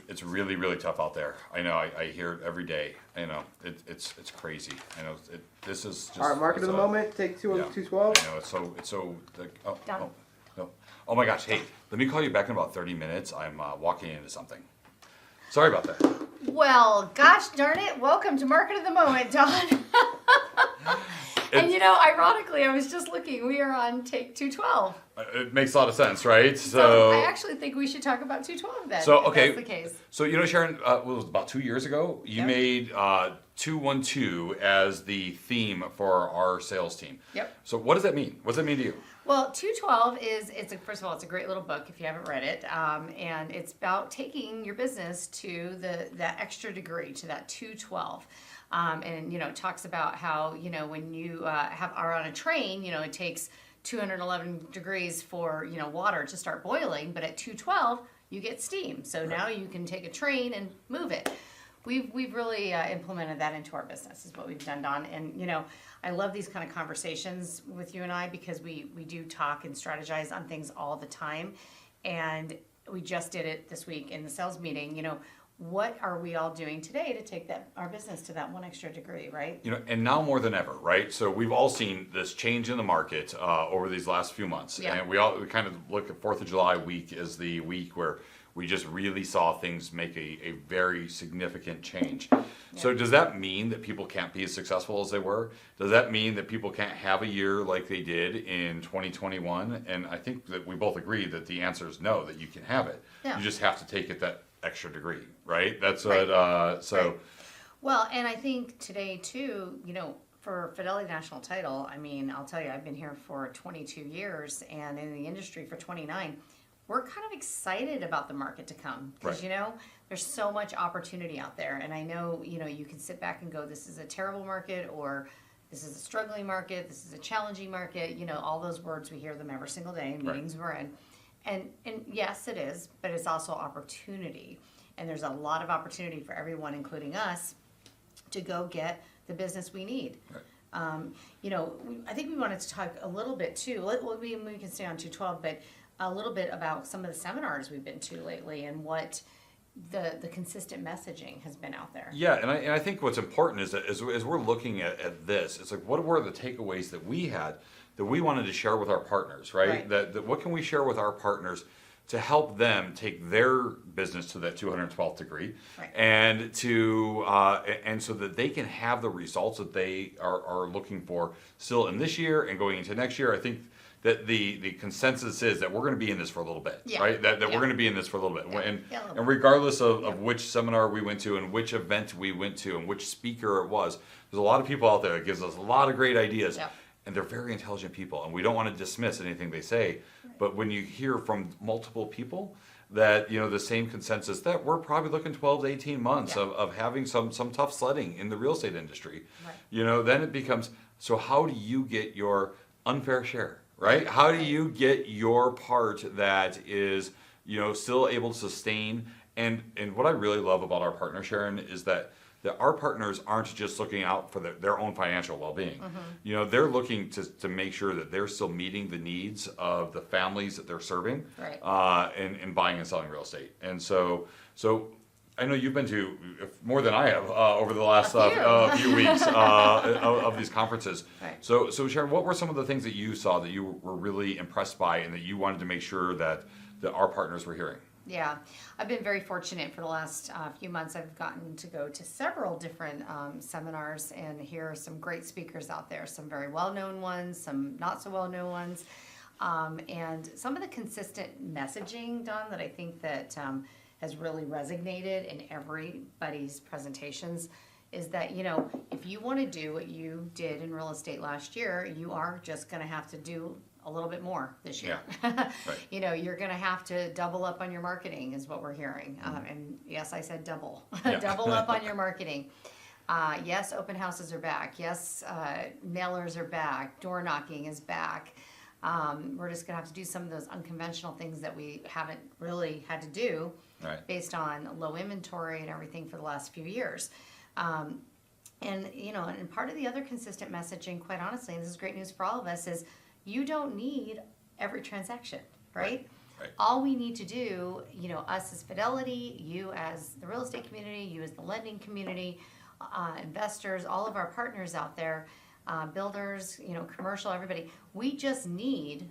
It's really, really tough out there. I know. I hear it every day. I know. It's crazy. I know. This is just. All right, market of the moment. Take 212. I know. It's so. Done. No. Oh my gosh. Hey, let me call you back in about 30 minutes. I'm walking into something. Sorry about that. Well, gosh darn it. Welcome to Market of the Moment, Don. And ironically, I was just looking. We are on take 212. It makes a lot of sense, right? So I actually think we should talk about 212 then. So, if okay. that's the case. So, Sharon, it was about 2 years ago, you made 212 as the theme for our sales team. Yep. So what does that mean? What does that mean to you? Well, 212 first of all, it's a great little book if you haven't read it. And it's about taking your business to that extra degree, to that 212. And it talks about how, when you are on a train, it takes 211 degrees for, water to start boiling, but at 212, you get steam. So now you can take a train and move it. We've really implemented that into our business is what we've done, Don. And, I love these kind of conversations with you and I because we do talk and strategize on things all the time. And we just did it this week in the sales meeting, what are we all doing today to take our business to that one extra degree, right? And now more than ever, right? So we've all seen this change in the market over these last few months. Yeah. And we kind of look at 4th of July week as the week where we just really saw things make a very significant change. Yeah. So does that mean that people can't be as successful as they were? Does that mean that people can't have a year like they did in 2021? And I think that we both agree that the answer is no, that you can have it. Yeah. You just have to take it that extra degree, right? That's right. what, so. Right. Well, and I think today too, for Fidelity National Title, I'll tell you, I've been here for 22 years and in the industry for 29. We're kind of excited about the market to come because, there's so much opportunity out there. And I know, you can sit back and go, this is a terrible market or this is a struggling market, this is a challenging market, all those words, we hear them every single day in meetings we're in. And yes, it is, but it's also opportunity. And there's a lot of opportunity for everyone, including us, to go get the business we need. Right. I think we wanted to talk a little bit too. We can stay on 212, but a little bit about some of the seminars we've been to lately and what the consistent messaging has been out there. Yeah, and I think what's important is that as we're looking at this, it's like what were the takeaways that we had that we wanted to share with our partners, right? That what can we share with our partners to help them take their business to that 212th degree, and and so that they can have the results that they are looking for still in this year and going into next year. I think that the consensus is that we're going to be in this for a little bit, right? That we're going to be in this for a little bit. And regardless of which seminar we went to and which event we went to and which speaker it was, there's a lot of people out there that gives us a lot of great ideas. Yeah. And they're very intelligent people, and we don't want to dismiss anything they say. But when you hear from multiple people that, the same consensus that we're probably looking 12 to 18 months of having some tough sledding in the real estate industry, then it becomes, so how do you get your unfair share, right? How do you get your part that is, still able to sustain? And what I really love about our partner, Sharon, is that our partners aren't just looking out for their own financial well-being. Mm-hmm. They're looking to make sure that they're still meeting the needs of the families that they're serving, in buying and selling real estate. And so I know you've been to more than I have over the last few weeks of these conferences. Right. So Sharon, what were some of the things that you saw that you were really impressed by and that you wanted to make sure that our partners were hearing? Yeah, I've been very fortunate for the last few months. I've gotten to go to several different seminars and hear some great speakers out there, some very well-known ones, some not so well-known ones. And some of the consistent messaging, Don, that I think that has really resonated in everybody's presentations is that, if you want to do what you did in real estate last year, you are just going to have to do a little bit more this year. Yeah. Right. You're going to have to double up on your marketing is what we're hearing. And yes, I said double. Double up on your marketing. Yes, open houses are back. Yes, mailers are back. Door knocking is back. We're just going to have to do some of those unconventional things that we haven't really had to do based on low inventory and everything for the last few years. And part of the other consistent messaging, quite honestly, and this is great news for all of us, is you don't need every transaction, right? Right. All we need to do, us as Fidelity, you as the real estate community, you as the lending community, investors, all of our partners out there, builders, commercial, everybody, we just need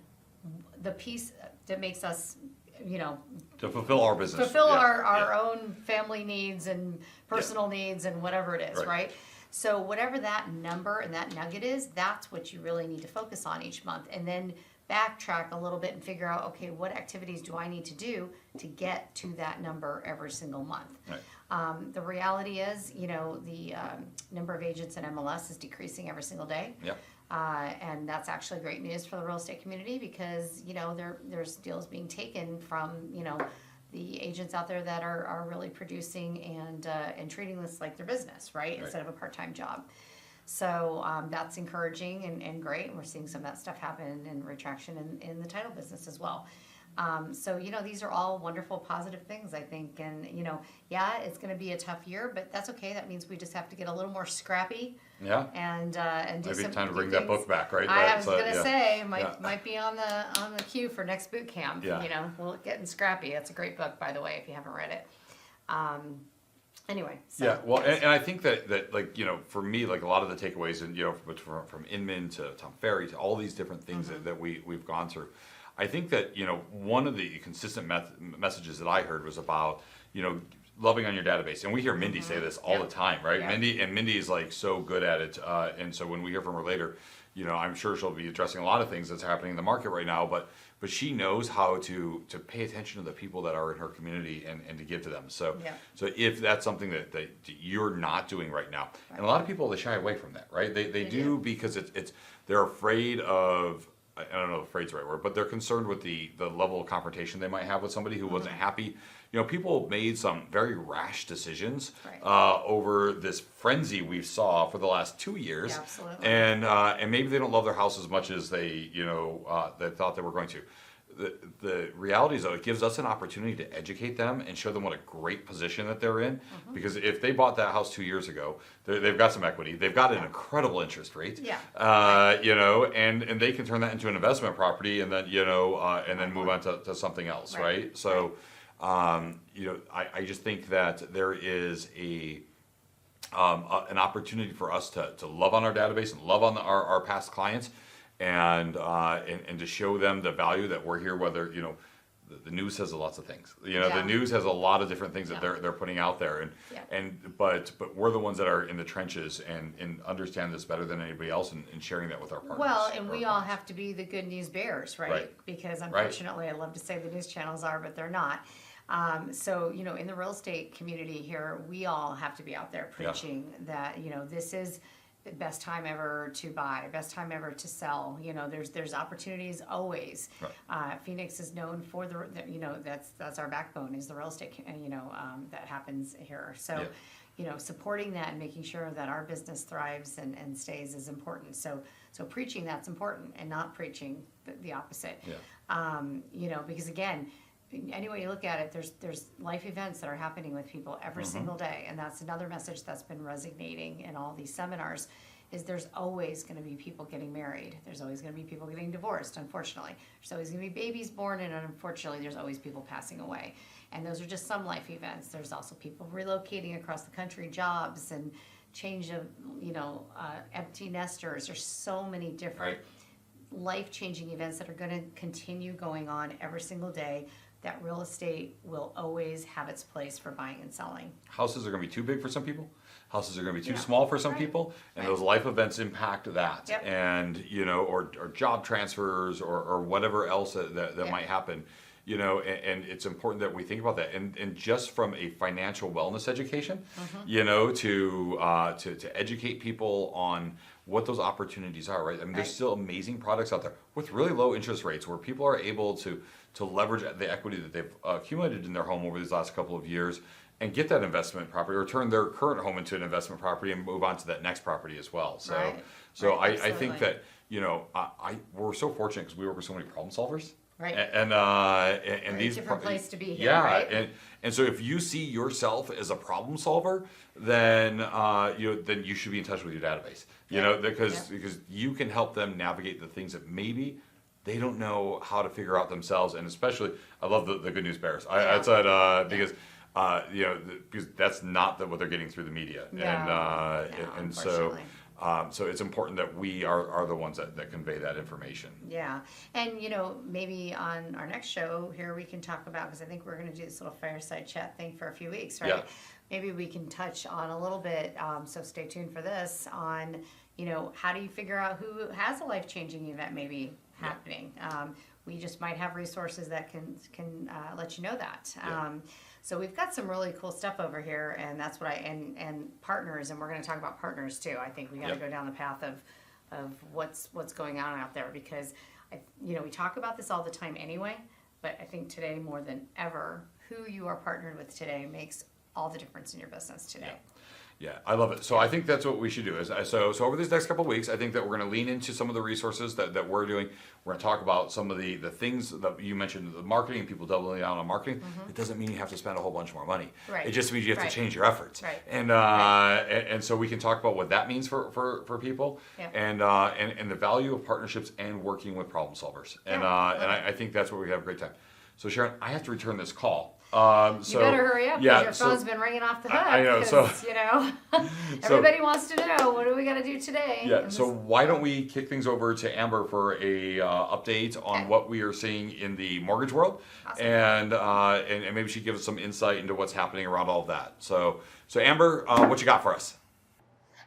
the piece that makes us, To fulfill our business. fulfill Yeah, our yeah. own family needs and personal needs and whatever it is, Right. right? So whatever that number and that nugget is, that's what you really need to focus on each month, and then backtrack a little bit and figure out, okay, what activities do I need to do to get to that number every single month? Right. The reality is, the number of agents in MLS is decreasing every single day. Yep. And that's actually great news for the real estate community because, there's deals being taken from, the agents out there that are really producing and treating this like their business, right? Instead of a part-time job. So that's encouraging and great. And we're seeing some of that stuff happen in retraction in the title business as well. So, these are all wonderful, positive things, I think. And, it's going to be a tough year, but that's okay. That means we just have to get a little more scrappy. Yeah. And do Maybe some time to do bring that things. book back, right? I was gonna yeah. say Yeah. might be on the queue for next boot camp. Yeah. We'll Getting Scrappy. That's a great book, by the way, if you haven't read it. Anyway. So, Yeah, well, yes. and I think that like, for me, like a lot of the takeaways, and from Inman to Tom Ferry to all these different things that we've gone through, I think that one of the consistent messages that I heard was about loving on your database, and we hear Mindy say this all the time, right? Yeah. Mindy is like so good at it, and so when we hear from her later, I'm sure she'll be addressing a lot of things that's happening in the market right now, but she knows how to pay attention to the people that are in her community and to give to them. So Yeah. so if that's something that you're not doing right now, and a lot of people, they shy away from that, right? They do because it's they're afraid of, I don't know if afraid's the right word, but they're concerned with the level of confrontation they might have with somebody who wasn't happy. People made some very rash decisions Right. over this frenzy we've saw for the last 2 years. Yeah, absolutely. And maybe they don't love their house as much as they they thought they were going to. The reality is, though, it gives us an opportunity to educate them and show them what a great position that they're in. Because if they bought that house 2 years ago, they've got some equity. They've got an incredible interest rate. Yeah. And they can turn that into an investment property and then and then move on to something else, right? So, I just think that there is an opportunity for us to love on our database and love on our past clients, and to show them the value that we're here. Whether the news says lots of things. The news has a lot of different things that they're putting out there, but we're the ones that are in the trenches and understand this better than anybody else, and sharing that with our partners. Well, and we all have to be the good news bearers, right? Right. Because unfortunately, I love to say the news channels are, but they're not. So, in the real estate community here, we all have to be out there preaching that, this is the best time ever to buy, best time ever to sell. There's opportunities always. Right. Phoenix is known for that's our backbone, is the real estate, that happens here. So, supporting that and making sure that our business thrives and stays is important. So preaching that's important, and not preaching the opposite. Yeah. Because again, any way you look at it, there's life events that are happening with people every single day, and that's another message that's been resonating in all these seminars. Is there's always going to be people getting married. There's always going to be people getting divorced, unfortunately. There's always going to be babies born, and unfortunately, there's always people passing away. And those are just some life events. There's also people relocating across the country, jobs, and change of, empty nesters. There's so many different life-changing events that are going to continue going on every single day, that real estate will always have its place for buying and selling. Houses are going to be too big for some people. Houses are going to be too Yeah. small for some Right. people, and Right. those life events impact that. Yep. And or job transfers or whatever else that Yep. might happen. And it's important that we think about that. And just from a financial wellness education, to educate people on what those opportunities are, right? I mean, there's Right. still amazing products out there with really low interest rates where people are able to leverage the equity that they've accumulated in their home over these last couple of years and get that investment property, or turn their current home into an investment property and move on to that next property as well. So, Right. so Right, I think absolutely. that, we're so fortunate because we work with so many problem solvers. Right. And Very these different place to be here, yeah, right? and so if you see yourself as a problem solver, then then you should be in touch with your database. Yeah. Because you can help them navigate the things that maybe they don't know how to figure out themselves, and especially, I love the good news bears. Yeah. I said because because that's not what they're getting through the media, and so. So it's important that we are the ones that convey that information. Yeah, and maybe on our next show here we can talk about, because I think we're going to do this little fireside chat thing for a few weeks, right? Yeah. Maybe we can touch on a little bit, so stay tuned for this, on how do you figure out who has a life-changing event maybe happening. We just might have resources that can let you know that. So we've got some really cool stuff over here, and that's what and partners, and we're going to talk about partners too. I think we got to go down the path of what's going on out there, because we talk about this all the time anyway, but I think today more than ever, who you are partnered with today makes all the difference in your business today. Yeah, I love it. So I think that's what we should do. So over these next couple of weeks, I think that we're going to lean into some of the resources that we're doing. We're going to talk about some of the things that you mentioned, the marketing, people doubling down on marketing. It doesn't mean you have to spend a whole bunch more money. Right. It just means you have to change your efforts. Right. And so we can talk about what that means for people, Yeah. and the value of partnerships and working with problem solvers. And I think that's where we have a great time. So Sharon, I have to return this call. You better hurry up, because your phone's been ringing off the hook. I know. Everybody wants to know, what do we got to do today? Yeah. So why don't we kick things over to Amber for a update on what we are seeing in the mortgage world, Awesome. and maybe she gives us some insight into what's happening around all of that. So Amber, what you got for us?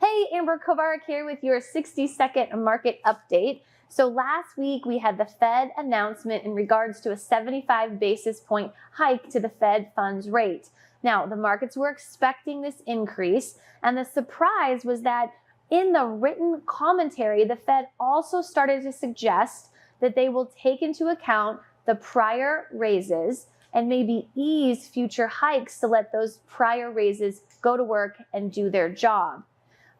Hey, Amber Kovarik here with your 60-second market update. So last week we had the Fed announcement in regards to a 75 basis point hike to the Fed funds rate. Now, the markets were expecting this increase, and the surprise was that in the written commentary, the Fed also started to suggest that they will take into account the prior raises and maybe ease future hikes to let those prior raises go to work and do their job.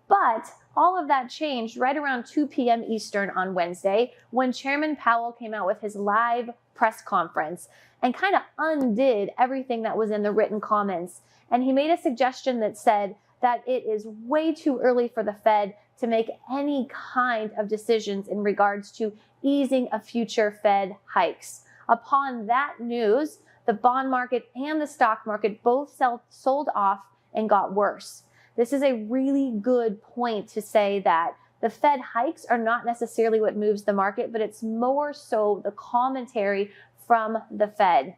But all of that changed right around 2 p.m. Eastern on Wednesday, when Chairman Powell came out with his live press conference and kind of undid everything that was in the written comments. And he made a suggestion that said that it is way too early for the Fed to make any kind of decisions in regards to easing of future Fed hikes. Upon that news, the bond market and the stock market both sold off and got worse. This is a really good point to say that the Fed hikes are not necessarily what moves the market, but it's more so the commentary from the Fed.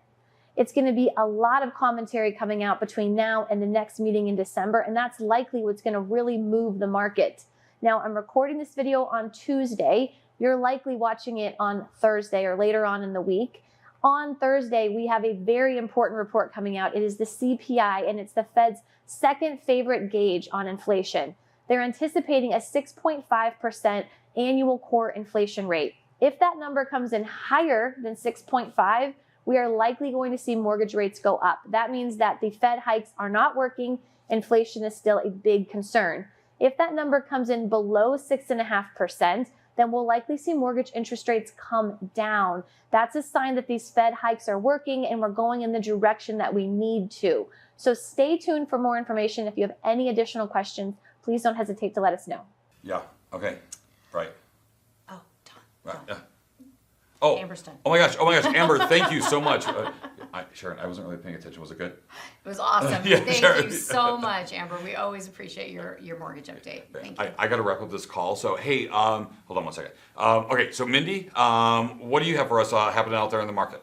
It's going to be a lot of commentary coming out between now and the next meeting in December, and that's likely what's going to really move the market. Now, I'm recording this video on Tuesday. You're likely watching it on Thursday or later on in the week. On Thursday, we have a very important report coming out. It is the CPI, and it's the Fed's second favorite gauge on inflation. They're anticipating a 6.5% annual core inflation rate. If that number comes in higher than 6.5, we are likely going to see mortgage rates go up. That means that the Fed hikes are not working. Inflation is still a big concern. If that number comes in below 6.5%, then we'll likely see mortgage interest rates come down. That's a sign that these Fed hikes are working and we're going in the direction that we need to. So stay tuned for more information. If you have any additional questions, please don't hesitate to let us know. Yeah. Okay. Right. Oh, Don. Right. Yeah. Oh. Amber's done. Oh my gosh. Amber, thank you so much. Sharon, I wasn't really paying attention. Was it good? It was awesome. Yeah, Thank Sharon. you so much, Amber. We always appreciate your mortgage update. Thank you. I got to wrap up this call. So, hey, hold on one second. Okay, so Mindy, what do you have for us happening out there in the market?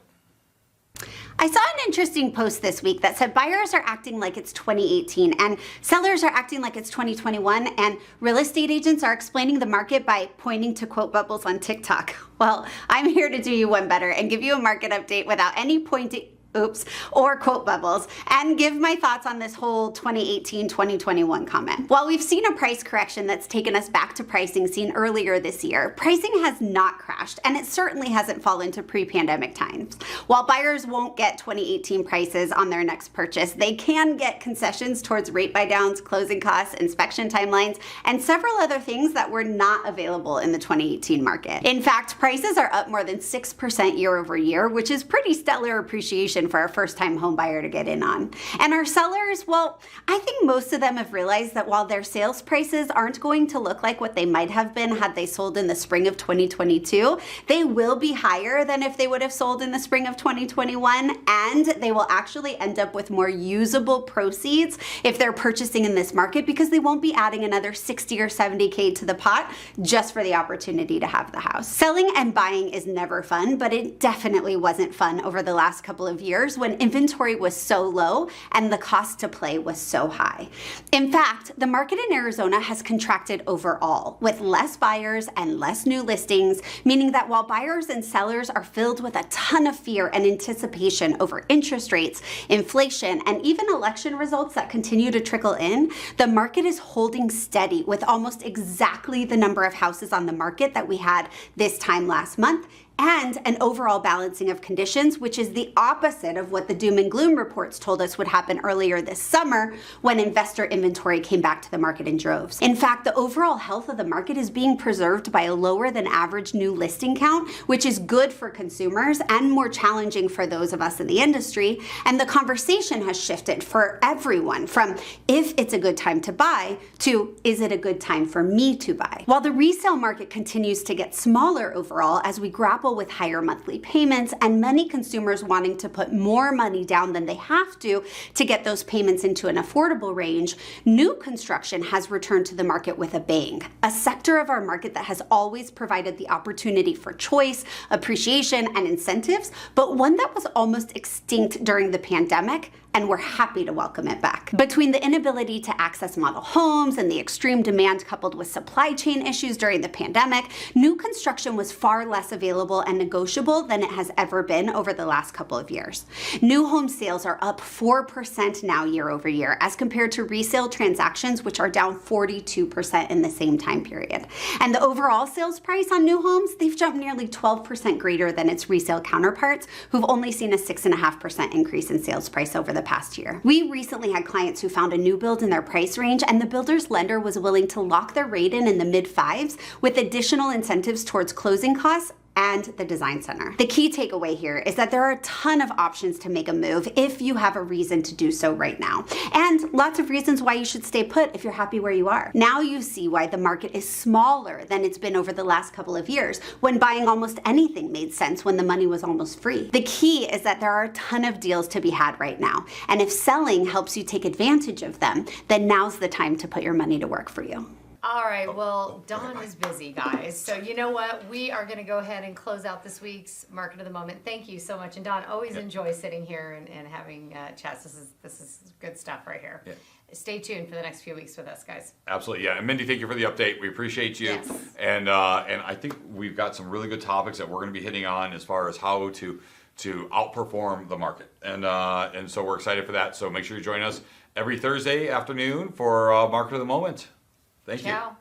I saw an interesting post this week that said buyers are acting like it's 2018 and sellers are acting like it's 2021, and real estate agents are explaining the market by pointing to quote bubbles on TikTok. Well, I'm here to do you one better and give you a market update without any pointing or quote bubbles, and give my thoughts on this whole 2018-2021 comment. While we've seen a price correction that's taken us back to pricing seen earlier this year, pricing has not crashed, and it certainly hasn't fallen to pre-pandemic times. While buyers won't get 2018 prices on their next purchase, they can get concessions towards rate buy downs, closing costs, inspection timelines, and several other things that were not available in the 2018 market. In fact, prices are up more than 6% year over year, which is pretty stellar appreciation option for a first-time home buyer to get in on. And our sellers, well, I think most of them have realized that while their sales prices aren't going to look like what they might have been had they sold in the spring of 2022, they will be higher than if they would have sold in the spring of 2021, and they will actually end up with more usable proceeds if they're purchasing in this market because they won't be adding another 60 or 70K to the pot just for the opportunity to have the house. Selling and buying is never fun, but it definitely wasn't fun over the last couple of years when inventory was so low and the cost to play was so high. In fact, the market in Arizona has contracted overall, with less buyers and less new listings, meaning that while buyers and sellers are filled with a ton of fear and anticipation over interest rates, inflation, and even election results that continue to trickle in, the market is holding steady with almost exactly the number of houses on the market that we had this time last month, and an overall balancing of conditions, which is the opposite of what the doom and gloom reports told us would happen earlier this summer when investor inventory came back to the market in droves. In fact, the overall health of the market is being preserved by a lower than average new listing count, which is good for consumers and more challenging for those of us in the industry. And the conversation has shifted for everyone from if it's a good time to buy to is it a good time for me to buy? While the resale market continues to get smaller overall as we grapple with higher monthly payments and many consumers wanting to put more money down than they have to get those payments into an affordable range, new construction has returned to the market with a bang. A sector of our market that has always provided the opportunity for choice, appreciation, and incentives, but one that was almost extinct during the pandemic, and we're happy to welcome it back. Between the inability to access model homes and the extreme demand coupled with supply chain issues during the pandemic, new construction was far less available and negotiable than it has ever been over the last couple of years. New home sales are up 4% now year over year as compared to resale transactions, which are down 42% in the same time period. And the overall sales price on new homes, they've jumped nearly 12% greater than its resale counterparts, who've only seen a 6.5% increase in sales price over the past year. We recently had clients who found a new build in their price range, and the builder's lender was willing to lock their rate in the mid fives with additional incentives towards closing costs and the design center. The key takeaway here is that there are a ton of options to make a move if you have a reason to do so right now, and lots of reasons why you should stay put if you're happy where you are. Now you see why the market is smaller than it's been over the last couple of years, when buying almost anything made sense when the money was almost free. The key is that there are a ton of deals to be had right now, and if selling helps you take advantage of them, then now's the time to put your money to work for you. All right, well, Dawn is busy, guys. So you know what? We are going to go ahead and close out this week's Market of the Moment. Thank you so much. And Dawn, always enjoy sitting here and having chats. This is good stuff right here. Yeah. Stay tuned for the next few weeks with us, guys. Absolutely, yeah. And Mindy, thank you for the update. We appreciate you. Yes. And I think we've got some really good topics that we're going to be hitting on as far as how to outperform the market. And so we're excited for that. So make sure you join us every Thursday afternoon for Market of the Moment. Thank you. Ciao.